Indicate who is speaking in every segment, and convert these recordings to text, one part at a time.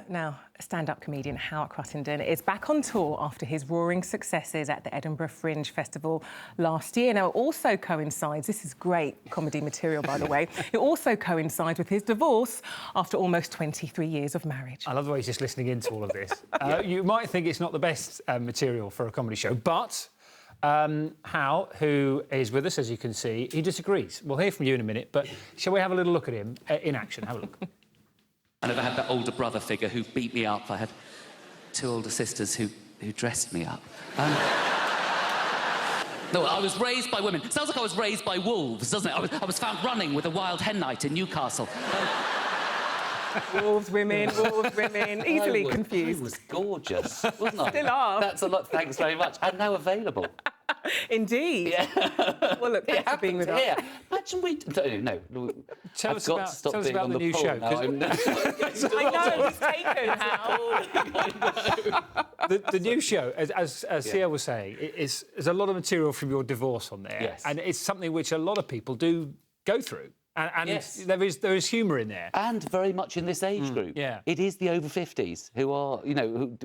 Speaker 1: Now, stand-up comedian Hal Cruttenden is back on tour after his roaring successes at the Edinburgh Fringe Festival last year. Now, it also coincides, this is great comedy material, by the way, it also coincides with his divorce after almost 23 years of marriage.
Speaker 2: I love the way he's just listening into all of this. You might think it's not the best material for a comedy show, but Hal, who is with us, as you can see, he disagrees. We'll hear from you in a minute, but shall we have a little look at him in action? Have a look.
Speaker 3: I never had that older brother figure who beat me up. I had two older sisters who dressed me up. No, I was raised by women. Sounds like I was raised by wolves, doesn't it? I was found running with a wild hen night in Newcastle.
Speaker 1: Wolves, women, easily confused.
Speaker 3: I was gorgeous, wasn't I?
Speaker 1: Still are.
Speaker 3: That's a lot, thanks very much. And now available.
Speaker 1: Indeed.
Speaker 3: Yeah.
Speaker 1: Well, look, thanks for being with us.
Speaker 3: Imagine we... No.
Speaker 2: Tell us about the new show.
Speaker 1: I know, it's taken, Hal.
Speaker 2: The new show, as Sia was saying, there's a lot of material from your divorce on there.
Speaker 3: Yes.
Speaker 2: And it's something which a lot of people do go through. And
Speaker 3: yes.
Speaker 2: there is humour in there.
Speaker 3: And very much in this age group.
Speaker 2: Yeah.
Speaker 3: It is the over 50s who are, you know,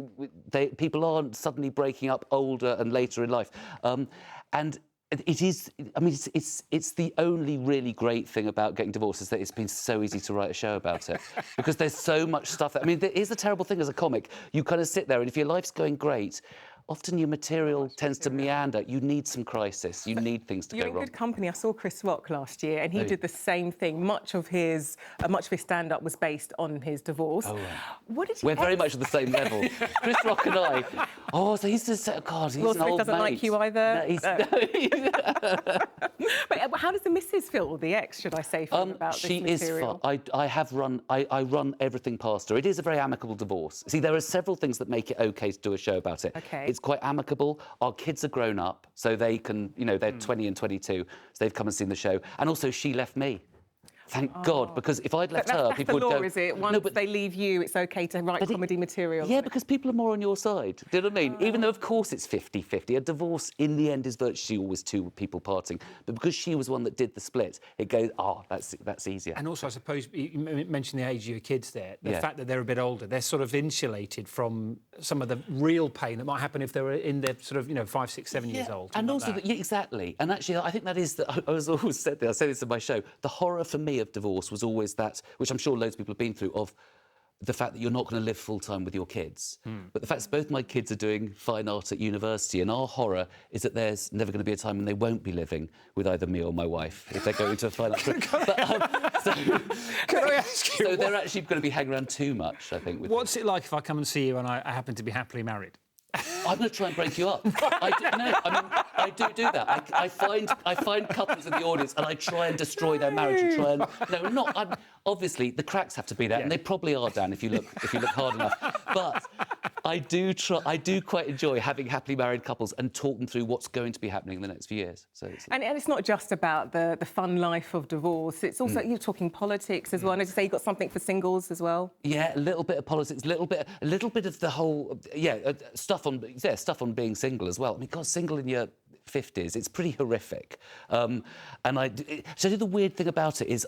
Speaker 3: people aren't suddenly breaking up older and later in life. And it is, I mean, it's the only really great thing about getting divorced is that it's been so easy to write a show about it. Because there's so much stuff. I mean, there is a terrible thing as a comic. You kind of sit there and if your life's going great, often your material tends to meander. You need some crisis. You need things to go wrong.
Speaker 1: You're in good company. I saw Chris Rock last year, and he did the same thing. Much of his stand-up was based on his divorce.
Speaker 3: Oh, right.
Speaker 1: What did you?
Speaker 3: We're very much at the same level. Chris Rock and I. Oh, so he's just God. He's
Speaker 1: Will
Speaker 3: an old
Speaker 1: Smith doesn't
Speaker 3: mate.
Speaker 1: like you either.
Speaker 3: No,
Speaker 1: But how does the missus feel, or the ex, should I say, feel about this material?
Speaker 3: She is fun. I run everything past her. It is a very amicable divorce. See, there are several things that make it OK to do a show about it.
Speaker 1: Okay.
Speaker 3: It's quite amicable. Our kids are grown up, so they can, you know, they're 20 and 22, so they've come and seen the show. And also, she left me. Thank God, because if I'd left her, people would go...
Speaker 1: That's the law, is it? Once they leave you, it's OK to write comedy material.
Speaker 3: Yeah, because people are more on your side. Do you know what I mean? Even though, of course, it's 50-50. A divorce, in the end, is virtually always two people parting. But because she was one that did the split, it goes, that's easier.
Speaker 2: And also, I suppose, you mentioned the age of your kids there. The fact that they're a bit older, they're sort of insulated from some of the real pain that might happen if they were in their sort of, you know, 5, 6, 7 years old.
Speaker 3: And also, exactly. And actually, I think that is... I was always said this, I say this in my show, the horror for me of divorce was always that, which I'm sure loads of people have been through, of the fact that you're not going to live full-time with your kids. But the fact is both my kids are doing fine art at university, and our horror is that there's never going to be a time when they won't be living with either me or my wife if they go into a fine art.
Speaker 2: Can I ask you...
Speaker 3: So they're actually going to be hanging around too much, I think.
Speaker 2: What's it like if I come and see you and I happen to be happily married?
Speaker 3: I'm going to try and break you up. I do that. I find couples in the audience and I try and destroy their marriage and try and obviously the cracks have to be there, and they probably are, Dan, if you look hard enough. But I do quite enjoy having happily married couples and talking through what's going to be happening in the next few years. So
Speaker 1: and it's not just about the fun life of divorce. It's also you're talking politics as well. And as you say, you've got something for singles as well.
Speaker 3: Yeah, a little bit of politics, a little bit of the whole stuff on being single as well. I mean, God, single in your 50s, it's pretty horrific. So the weird thing about it is,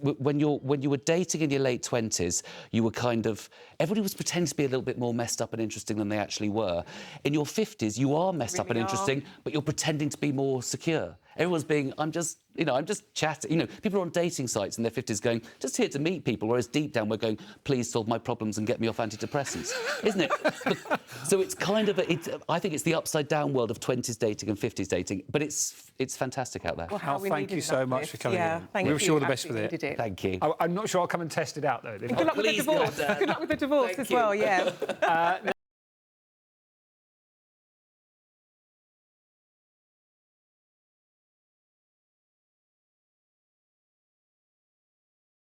Speaker 3: when you were dating in your late 20s, you were everybody was pretending to be a little bit more messed up and interesting than they actually were. In your 50s, you are messed up and interesting, but you're pretending to be more secure. Everyone's being, I'm just chatting. You know, people are on dating sites in their 50s going, just here to meet people, whereas deep down we're going, please solve my problems and get me off antidepressants, isn't it? So it's kind of I think it's the upside down world of 20s dating and 50s dating, but it's fantastic out there.
Speaker 1: Well,
Speaker 2: Hal, thank you so much for coming in.
Speaker 1: Thank you.
Speaker 2: We wish you all the best with it.
Speaker 3: Thank you.
Speaker 2: I'm not sure I'll come and test it out though.
Speaker 1: Good luck with the divorce. Good luck with the divorce as well. Yeah.